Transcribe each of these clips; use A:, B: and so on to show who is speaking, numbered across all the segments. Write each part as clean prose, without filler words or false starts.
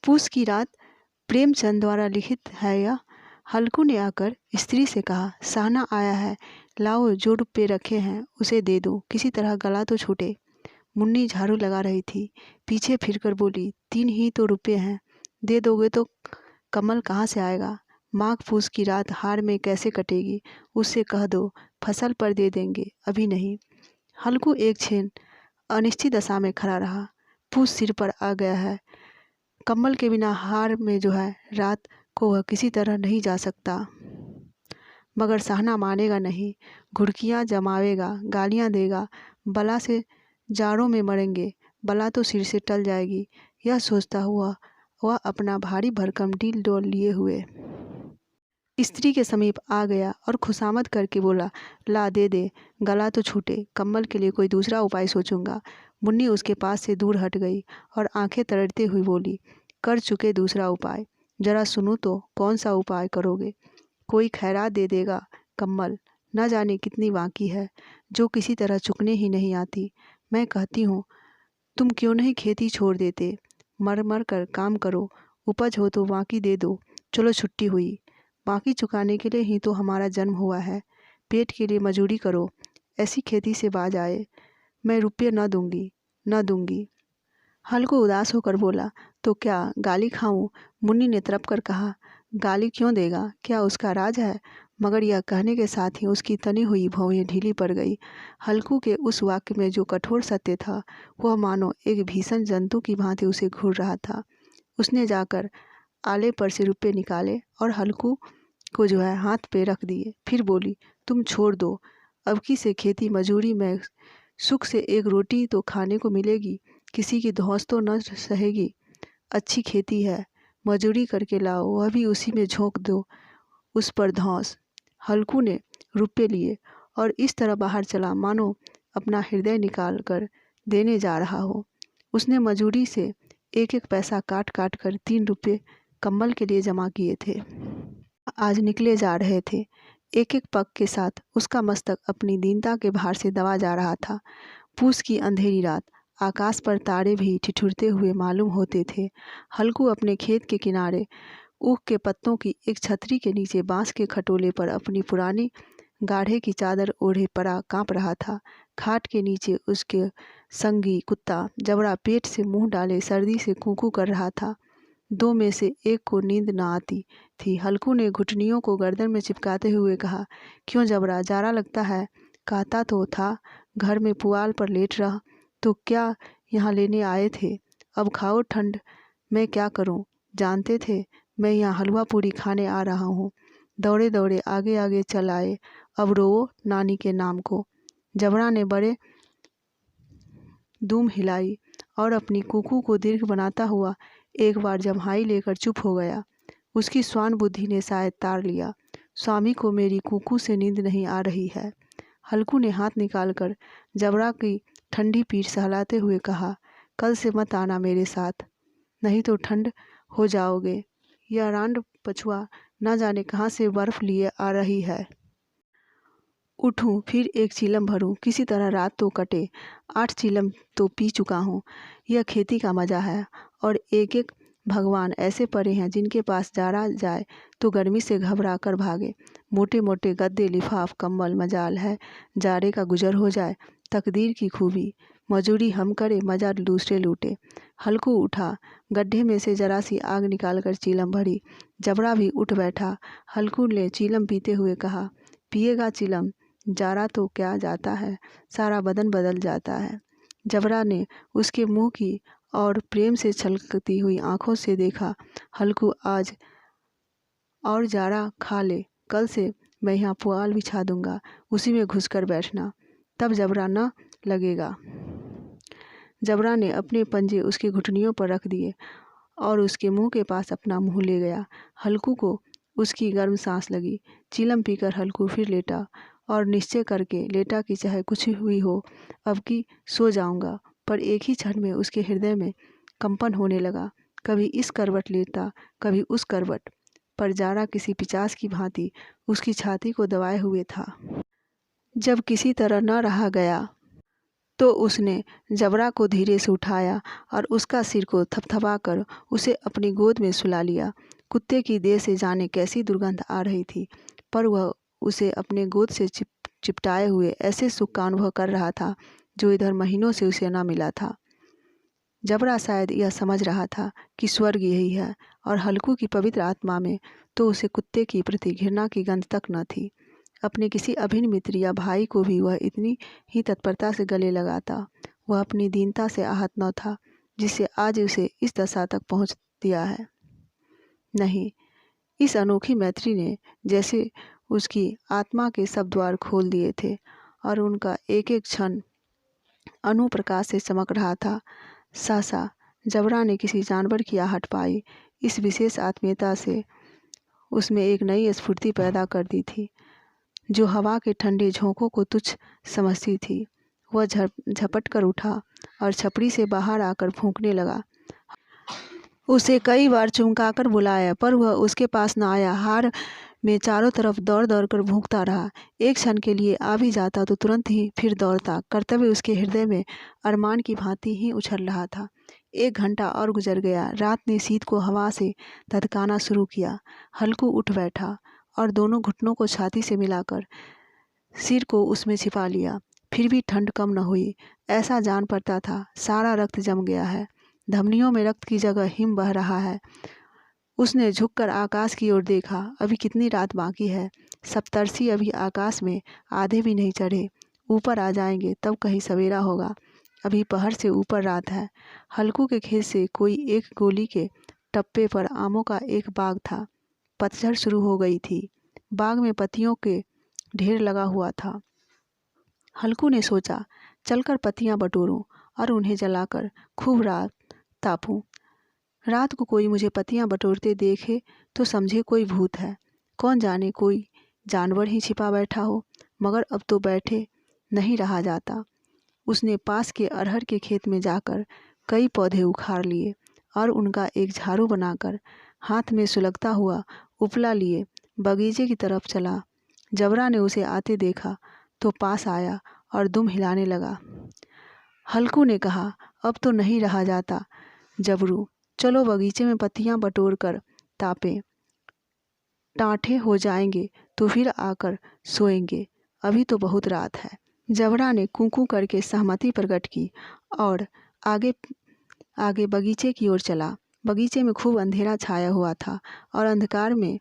A: पूस की रात प्रेमचंद द्वारा लिखित है यह। हल्कू ने आकर स्त्री से कहा, साहना आया है, लाओ जो रुपये रखे हैं उसे दे दो, किसी तरह गला तो छूटे। मुन्नी झाड़ू लगा रही थी, पीछे फिरकर बोली, 3 ही तो रुपये हैं, दे दोगे तो कमल कहाँ से आएगा? माघ पूस की रात हार में कैसे कटेगी? उससे कह दो फसल पर दे देंगे, अभी नहीं। हल्कू एक क्षण अनिश्चित दशा में खड़ा रहा। पूस सिर पर आ गया है, कमल के बिना हार में जो है रात को वह किसी तरह नहीं जा सकता। मगर सहना मानेगा नहीं, घुड़कियाँ जमावेगा, गालियाँ देगा, बला से जाड़ों में मरेंगे, बला तो सिर से टल जाएगी। यह सोचता हुआ वह अपना भारी भरकम डील डोल लिए हुए स्त्री के समीप आ गया और खुशामद करके बोला, ला दे दे, गला तो छूटे, कम्बल के लिए कोई दूसरा उपाय सोचूंगा। मुन्नी उसके पास से दूर हट गई और आंखें तरड़ते हुई बोली, कर चुके दूसरा उपाय, जरा सुनो तो कौन सा उपाय करोगे? कोई खैरात दे देगा, कम्बल न जाने कितनी बाकी है जो किसी तरह चुकने ही नहीं आती। मैं कहती हूँ तुम क्यों नहीं खेती छोड़ देते, मर मर कर काम करो, उपज हो तो बाकी दे दो। चलो छुट्टी हुई, बाकी चुकाने के लिए ही तो हमारा जन्म हुआ है, पेट के लिए मजूरी करो, ऐसी खेती से बाज आए। मैं रुपये न दूंगी, न दूंगी। हल्कू उदास होकर बोला, तो क्या गाली खाऊं? मुन्नी ने तड़प कर कहा, गाली क्यों देगा, क्या उसका राज है? मगर यह कहने के साथ ही उसकी तनी हुई भौहें ढीली पड़ गई। हल्कू के उस वाक्य में जो कठोर सत्य था वह मानो एक भीषण जंतु की भांति उसे घूर रहा था। उसने जाकर आले पर से रुपये निकाले और हल्कू को जो है हाथ पे रख दिए। फिर बोली, तुम छोड़ दो, अब की से खेती मजूरी में सुख से एक रोटी तो खाने को मिलेगी, किसी की धौंस तो न सहेगी। अच्छी खेती है, मजूरी करके लाओ, वह भी उसी में झोंक दो, उस पर धौंस। हल्कू ने रुपये लिए और इस तरह बाहर चला मानो अपना हृदय निकाल कर देने जा रहा हो। उसने मजूरी से एक एक पैसा काट काट कर 3 रुपये कम्बल के लिए जमा किए थे। आज निकले जा रहे थे। एक एक पग के साथ उसका मस्तक अपनी दीनता के भार से दबा जा रहा था। पूस की अंधेरी रात, आकाश पर तारे भी ठिठुरते हुए मालूम होते थे। हल्कू अपने खेत के किनारे ऊख के पत्तों की एक छतरी के नीचे बांस के खटोले पर अपनी पुरानी गाढ़े की चादर ओढ़े पड़ा कांप रहा था। खाट के नीचे उसके संगी कुत्ता जबड़ा पेट से मुंह डाले सर्दी से कूकू कर रहा था। 2 में से एक को नींद न आती थी। हल्कू ने घुटनियों को गर्दन में चिपकाते हुए कहा, क्यों जबरा, जाड़ा लगता है? कहता तो था घर में पुआल पर लेट रहा, तो क्या यहाँ लेने आए थे? अब खाओ ठंड, मैं क्या करूँ? जानते थे मैं यहाँ हलवा पूरी खाने आ रहा हूँ। दौड़े दौड़े आगे आगे चल आए, अब रोओ नानी के नाम को। जबरा ने बड़े दूम हिलाई और अपनी कुकू को दीर्घ बनाता हुआ एक बार जम्हाई लेकर चुप हो गया। उसकी स्वान बुद्धि ने शायद तार लिया, स्वामी को मेरी कुकू से नींद नहीं आ रही है। हल्कू ने हाथ निकालकर जबरा की ठंडी पीठ सहलाते हुए कहा, कल से मत आना मेरे साथ, नहीं तो ठंड हो जाओगे। यह रांड पछुआ न जाने कहाँ से बर्फ लिए आ रही है। उठूं फिर एक चीलम भरूं, किसी तरह रात तो कटे। 8 चीलम तो पी चुका हूँ। यह खेती का मज़ा है। और एक एक भगवान ऐसे पड़े हैं जिनके पास जाड़ा जाए तो गर्मी से घबरा कर भागे। मोटे मोटे गद्दे, लिफाफ, कम्बल, मजाल है जाड़े का गुजर हो जाए। तकदीर की खूबी, मजूरी हम करे, मजा दूसरे लूटे। हल्कू उठा, गड्ढे में से जरा सी आग निकालकर चीलम भरी। जबरा भी उठ बैठा। हल्कू ने चीलम पीते हुए कहा, पिएगा चीलम? जाड़ा तो क्या जाता है, सारा बदन बदल जाता है। जबरा ने उसके मुंह की और प्रेम से छलकती हुई आंखों से देखा। हल्कू, आज और जाड़ा खा ले, कल से मैं यहाँ पुआल बिछा दूंगा, उसी में घुसकर बैठना, तब जबरा न लगेगा। जबरा ने अपने पंजे उसकी घुटनियों पर रख दिए और उसके मुंह के पास अपना मुंह ले गया। हल्कू को उसकी गर्म सांस लगी। चीलम पीकर हल्कू फिर लेटा और निश्चय करके लेटा कि चाहे कुछ हुई हो, अब की सो जाऊंगा। पर एक ही क्षण में उसके हृदय में कंपन होने लगा। कभी इस करवट लेटा, कभी उस करवट, पर जाड़ा किसी पिचास की भांति उसकी छाती को दबाए हुए था। जब किसी तरह न रहा गया तो उसने जबरा को धीरे से उठाया और उसका सिर को थपथपाकर उसे अपनी गोद में सुला लिया। कुत्ते की देह से जाने कैसी दुर्गंध आ रही थी, पर वह उसे अपने गोद से चिपटाए हुए ऐसे सुख का अनुभव कर रहा था जो इधर महीनों से उसे न मिला था। जबरा शायद यह समझ रहा था कि स्वर्ग यही है, और हल्कू की पवित्र आत्मा में तो उसे कुत्ते की प्रति घृणा की गंध तक न थी। अपने किसी अभिन्न मित्र या भाई को भी वह इतनी ही तत्परता से गले लगाता। वह अपनी दीनता से आहत न था, जिससे आज उसे इस दशा तक पहुंच दिया है। नहीं, इस अनोखी मैत्री ने जैसे उसकी आत्मा के सब द्वार खोल दिए थे, और उनका एक एक क्षण अनुप्रकाश से चमक रहा था। सहसा जबरा ने किसी जानवर की आहट पाई। इस विशेष आत्मीयता से उसमें एक नई स्फूर्ति पैदा कर दी थी, जो हवा के ठंडे झोंकों को तुच्छ समझती थी। वह झपट कर उठा और छपड़ी से बाहर आकर भौंकने लगा। उसे कई बार चुमकाकर बुलाया, पर वह उसके पास न आया। हार में चारों तरफ दौड़ दौड़ कर भूखता रहा। एक क्षण के लिए आ भी जाता तो तुरंत ही फिर दौड़ता। कर्तव्य उसके हृदय में अरमान की भांति ही उछल रहा था। 1 घंटा और गुजर गया। रात ने शीत को हवा से धधकाना शुरू किया। हल्कू उठ बैठा और दोनों घुटनों को छाती से मिलाकर सिर को उसमें छिपा लिया। फिर भी ठंड कम न हुई। ऐसा जान पड़ता था सारा रक्त जम गया है, धमनियों में रक्त की जगह हिम बह रहा है। उसने झुककर आकाश की ओर देखा। अभी कितनी रात बाकी है। सप्तर्षि अभी आकाश में आधे भी नहीं चढ़े। ऊपर आ जाएंगे तब कहीं सवेरा होगा। अभी पहर से ऊपर रात है। हल्कू के खेत से कोई एक गोली के टप्पे पर आमों का एक बाग था। पतझड़ शुरू हो गई थी। बाग में पत्तियों के ढेर लगा हुआ था। हल्कू ने सोचा, चलकर पत्तियां बटोरूं और उन्हें जलाकर खूब रात तापूं। रात को कोई मुझे पत्तियां बटोरते देखे तो समझे कोई भूत है। कौन जाने कोई जानवर ही छिपा बैठा हो। मगर अब तो बैठे नहीं रहा जाता। उसने पास के अरहर के खेत में जाकर कई पौधे उखाड़ लिए और उनका एक झाड़ू बनाकर हाथ में सुलगता हुआ उपला लिए बगीचे की तरफ चला। जबरा ने उसे आते देखा तो पास आया और दुम हिलाने लगा। हल्कू ने कहा, अब तो नहीं रहा जाता जबरू, चलो बगीचे में पत्तियां बटोर कर तापें। टाँठे हो जाएंगे तो फिर आकर सोएंगे। अभी तो बहुत रात है। जबरा ने कूकू करके सहमति प्रकट की और आगे आगे बगीचे की ओर चला। बगीचे में खूब अंधेरा छाया हुआ था और अंधकार में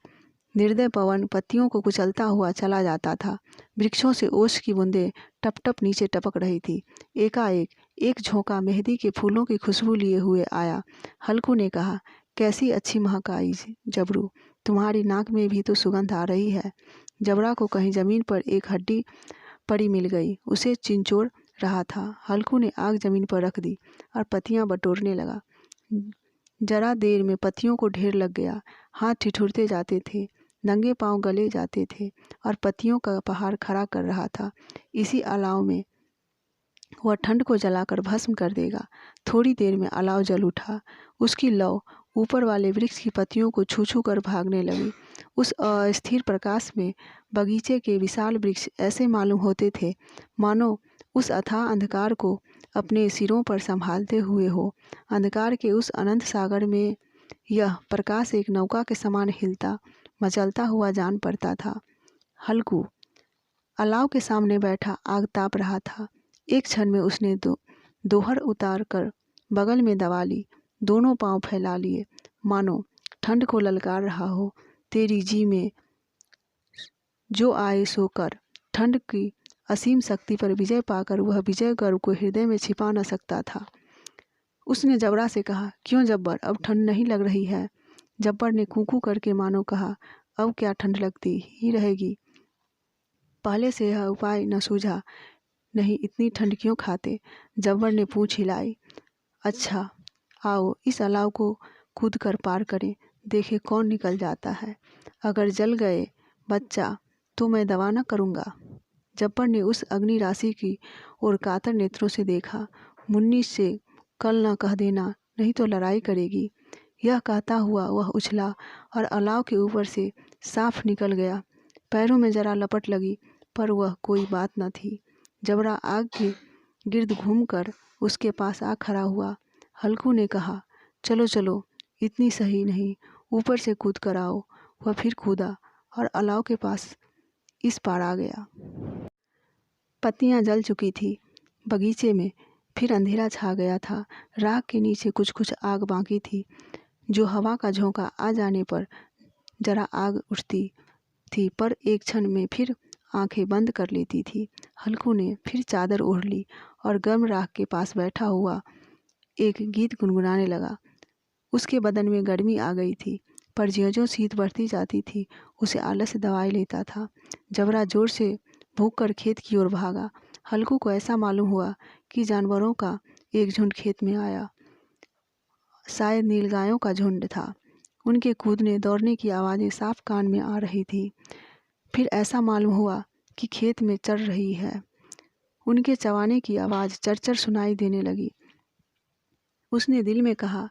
A: निर्दय पवन पत्तियों को कुचलता हुआ चला जाता था। वृक्षों से ओस की बूंदें टप टप नीचे टपक रही थी। एकाएक एक झोंका मेहंदी के फूलों की खुशबू लिए हुए आया। हल्कू ने कहा, कैसी अच्छी महक आई जबरू, तुम्हारी नाक में भी तो सुगंध आ रही है। जबरा को कहीं जमीन पर एक हड्डी पड़ी मिल गई। उसे चिंचोड़ रहा था। हल्कू ने आग जमीन पर रख दी और पत्तियां बटोरने लगा। जरा देर में पत्तियों को ढेर लग गया। हाथ ठिठुरते जाते थे, नंगे पांव गले जाते थे और पत्तियों का पहाड़ खड़ा कर रहा था। इसी अलाव में वह ठंड को जलाकर भस्म कर देगा। थोड़ी देर में अलाव जल उठा। उसकी लौ ऊपर वाले वृक्ष की पत्तियों को छू छू कर भागने लगी। उस अस्थिर प्रकाश में बगीचे के विशाल वृक्ष ऐसे मालूम होते थे मानो उस अथाह अंधकार को अपने सिरों पर संभालते हुए हो। अंधकार के उस अनंत सागर में यह प्रकाश एक नौका के समान हिलता मचलता हुआ जान पड़ता था। हल्कू अलाव के सामने बैठा आग ताप रहा था। एक क्षण में उसने दोहर उतार कर बगल में दबा ली, दोनों पांव फैला लिए, मानो ठंड को ललकार रहा हो। तेरी जी में जो आए सो कर। ठंड की असीम शक्ति पर विजय पाकर वह विजय गर्व को हृदय में छिपा न सकता था। उसने जबरा से कहा, क्यों जब्बर, अब ठंड नहीं लग रही है? जब्बर ने कूकू करके मानो कहा, अब क्या ठंड लगती ही रहेगी। पहले से यह उपाय न सूझा, नहीं इतनी ठंड क्यों खाते? जब्बर ने पूंछ हिलाई। अच्छा आओ इस अलाव को कूद कर पार करें, देखे कौन निकल जाता है। अगर जल गए बच्चा तो मैं दवा न करूँगा। जब्बर ने उस अग्नि राशि की ओर कातर नेत्रों से देखा। मुन्नी से कल न कह देना, नहीं तो लड़ाई करेगी। यह कहता हुआ वह उछला और अलाव के ऊपर से साफ निकल गया। पैरों में जरा लपट लगी, पर वह कोई बात न थी। जबरा आग के गिर्द घूमकर उसके पास आ खड़ा हुआ। हल्कू ने कहा, चलो चलो, इतनी सही नहीं, ऊपर से कूद कर आओ। वह फिर कूदा और अलाव के पास इस पार आ गया। पत्तियां जल चुकी थी। बगीचे में फिर अंधेरा छा गया था। राख के नीचे कुछ कुछ आग बाकी थी, जो हवा का झोंका आ जाने पर जरा आग उठती थी, पर एक क्षण में फिर आंखें बंद कर लेती थी। हल्कू ने फिर चादर ओढ़ ली और गर्म राख के पास बैठा हुआ एक गीत गुनगुनाने लगा। उसके बदन में गर्मी आ गई थी, पर ज्यों-ज्यों शीत बढ़ती जाती थी, उसे आलस दबाए लेता था। जबरा जोर से भौंककर खेत की ओर भागा। हल्कू को ऐसा मालूम हुआ कि जानवरों का एक झुंड खेत में आया। शायद नीलगायों का झुंड था। उनके कूदने दौड़ने की आवाज़ें साफ कान में आ रही थी। फिर ऐसा मालूम हुआ कि खेत में चर रही है। उनके चबाने की आवाज़ चरचर सुनाई देने लगी। उसने दिल में कहा,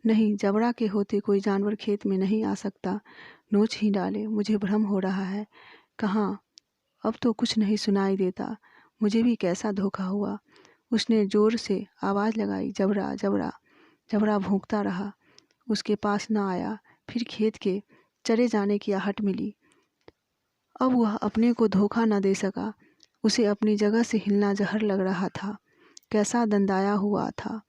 A: नहीं, जबड़ा के होते कोई जानवर खेत में नहीं आ सकता। नोच ही डाले, मुझे भ्रम हो रहा है। कहाँ, अब तो कुछ नहीं सुनाई देता। मुझे भी कैसा धोखा हुआ। उसने जोर से आवाज़ लगाई, जबरा जबरा। जबरा भौंकता रहा, उसके पास न आया। फिर खेत के चरे जाने की आहट मिली। अब वह अपने को धोखा न दे सका। उसे अपनी जगह से हिलना जहर लग रहा था। कैसा दंदाया हुआ था।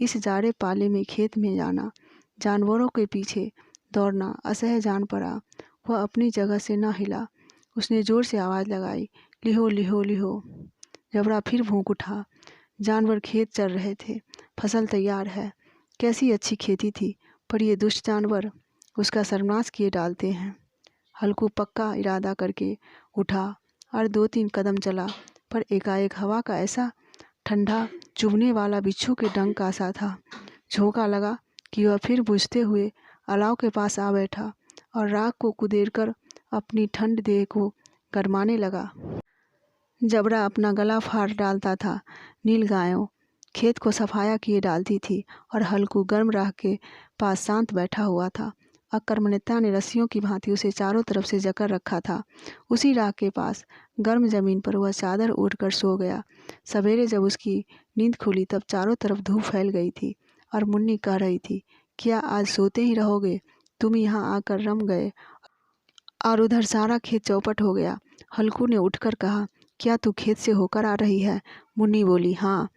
A: इस जाड़े पाले में खेत में जाना, जानवरों के पीछे दौड़ना असह्य जान पड़ा। वह अपनी जगह से न हिला। उसने जोर से आवाज़ लगाई, लिहो लिहो लिहो। जबरा फिर भौंक उठा। जानवर खेत चर रहे थे। फसल तैयार है। कैसी अच्छी खेती थी, पर ये दुष्ट जानवर उसका सर्वनाश किए डालते हैं। हल्कू पक्का इरादा करके उठा और 2-3 कदम चला, पर एकाएक हवा का ऐसा ठंडा चुभने वाला बिच्छू के डंक का सा था, झोंका लगा कि वह फिर बुझते हुए अलाव के पास आ बैठा और राख को कुदेरकर अपनी ठंड देह को गरमाने लगा। जबरा अपना गला फाड़ डालता था। नीलगायों खेत को सफाया किए डालती थी और हल्कू गर्म राख के पास शांत बैठा हुआ था। अकर्मण्यता ने रस्सियों की भांति उसे चारों तरफ से जकड़ रखा था। उसी राख के पास गर्म जमीन पर वह चादर ओढ़कर सो गया। सवेरे जब उसकी नींद खुली तब चारों तरफ धूप फैल गई थी और मुन्नी कह रही थी, क्या आज सोते ही रहोगे? तुम यहाँ आकर रम गए और उधर सारा खेत चौपट हो गया। हल्कू ने उठकर कहा, क्या तू खेत से होकर आ रही है? मुन्नी बोली, हाँ,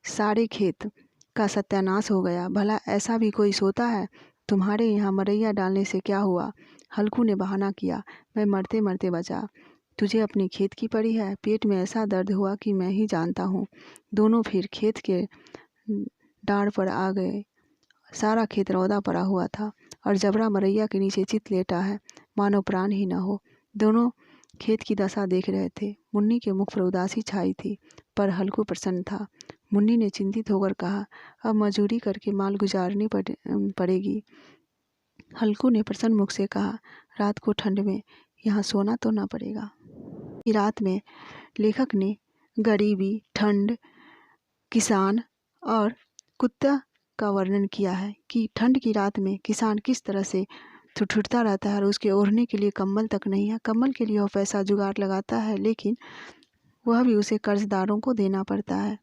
A: सारे खेत का सत्यानाश हो गया। भला ऐसा भी कोई सोता है? तुम्हारे यहाँ मरैया डालने से क्या हुआ? हल्कू ने बहाना किया, मैं मरते मरते बचा। तुझे अपने खेत की पड़ी है। पेट में ऐसा दर्द हुआ कि मैं ही जानता हूँ। दोनों फिर खेत के डाढ़ पर आ गए। सारा खेत रौदा पड़ा हुआ था और जबरा मरैया के नीचे चित लेटा है, मानो प्राण ही न हो। दोनों खेत की दशा देख रहे थे। मुन्नी के मुख पर उदासी छाई थी, पर हल्कू प्रसन्न था। मुन्नी ने चिंतित होकर कहा, अब मजूरी करके माल गुजारनी पड़ेगी। हल्कू ने प्रसन्न मुख से कहा, रात को ठंड में यहाँ सोना तो ना पड़ेगा। रात में लेखक ने गरीबी, ठंड, किसान और कुत्ता का वर्णन किया है कि ठंड की रात में किसान किस तरह से ठुठुरता रहता है और उसके ओढ़ने के लिए कंबल तक नहीं है। कंबल के लिए वह पैसा जुगाड़ लगाता है, लेकिन वह भी उसे कर्जदारों को देना पड़ता है।